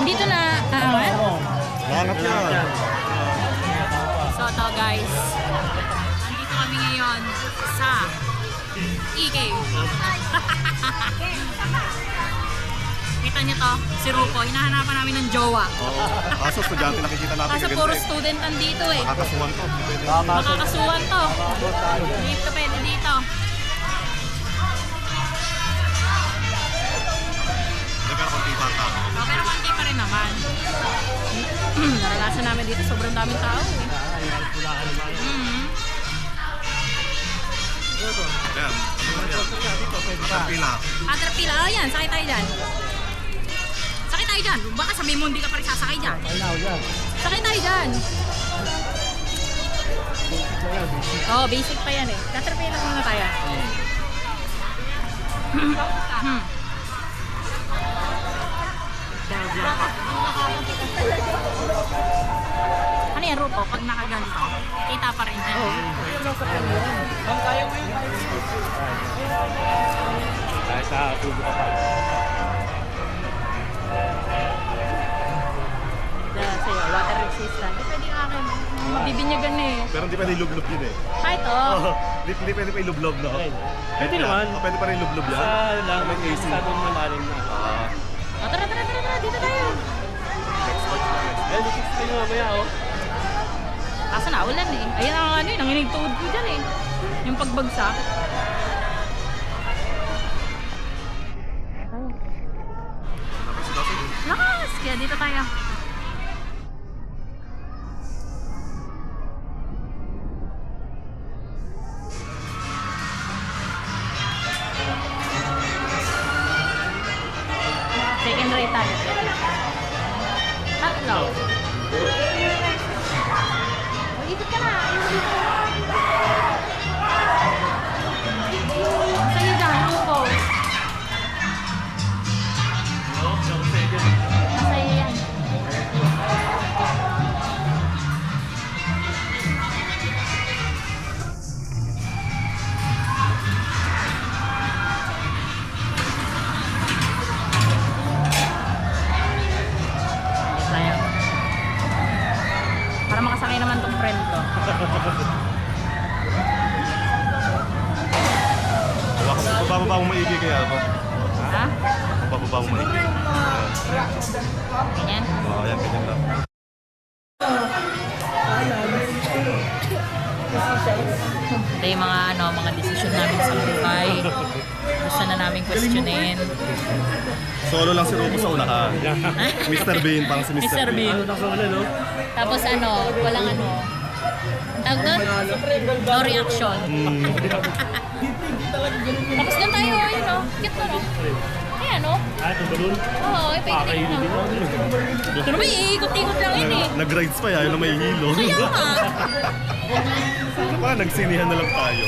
Dito na aangat? Langat yan. So to guys, nandito kami ngayon sa E-Cave. Kita niyo to, si Rupo, hinahanapan namin ng jowa. Oo. Kaso estudyante nakikita natin Kaso kaganda puro eh. student nandito eh. Makakasuhan to. Makakasuhan to. Dito pwede dito. Pero konti pa tao. Oh, pero konti pa rin naman. Naranasan namin dito, sobrang daming tao eh. Ayan. Ano yan? Caterpillar. Caterpillar, oh yan, sakay tayo dyan. Sakay tayo dyan. Baka sabihin mo hindi ka pa rin sasakay dyan. Sakay tayo dyan. Oh, basic pa yan eh. Caterpillar muna tayo. Ano yan, Rupo? Pag nakaganto, kita pa rin dyan. Dahil sa tubo ka pa. Sa'yo, water resistant. Eh, pwede yung akin. Bibinyagan na eh. Pero hindi pwede ilublob yun eh. Ah, ito. Hindi pwede pa ilublob, no? Pwede naman. Pwede pa rin ilublob yan. Sa lang, may AC. Sa doon malalim na. Oh, tara, tara, tara, tara. Dito tayo. Eh, dito tayo mamaya, oh. Asa na, ulan eh. Ayan ang ano eh, nanginig tuhod ko dyan eh. Yung pagbagsak. Lakas! Kaya dito tayo. Second rate tayo. Tatlo. Ikot ka na. Sa'yo dyan, Rupo. Masaya yan. Masaya. Para makasakay naman tong friend ko. Bababa mo maigi kaya ako. Ha? Bababa mo maigi. Ganyan? Oo, yan, ganyan lang. Ito yung mga desisyon namin sa buhay. Gusto na namin questionin. Solo lang si Rupo sa unahan. Mr. Bean, parang si Mr. Mr. Bean. Bean. Tapos walang tawag doon? No reaction. Tapos doon tayo, yun o. Cute mo no? Ayan o. Ah, ito balloon? Oo, ipagin na. Ito naman, iikot-ikot lang yun eh. Nag-rides pa yan, yung may hilo. Kaya nga. Parang nagsinihan na lang tayo.